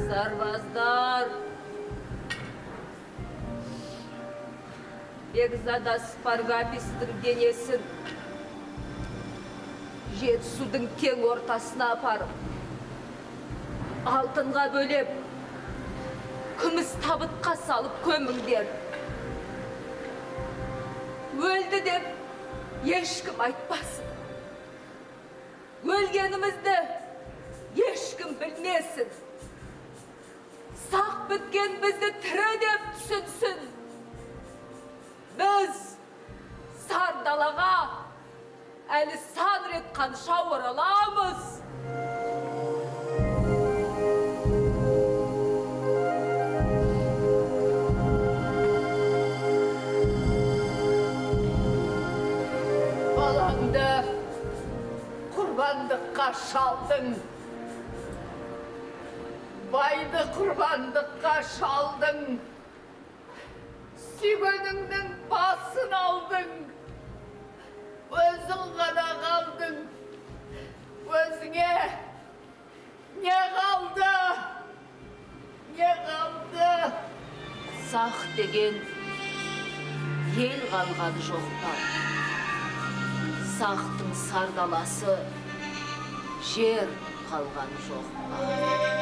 Sarbazlar. Бекзада Спаргапистің денесін Жетісудың тең ортасына апарып, алтынға бөлеп, күміс табытқа салып көміңдер. Өлді деп ешкім айтпасын. Өлгенімізді ешкім білмесін. Сақ біткен бізді тірі деп түсінсін. Біз сар далаға әлі сан рет қанша ораламыз. Балаңды құрбандыққа шалдың. Байды құрбандыққа шалдың. Сүйгеніңнің басын алдың. Өзің ғана қалдың. Өзіңе не қалды? Не қалды? Сақ деген ел қалған жоқ па? Сақтың сардаласы жер қалған жоқ па?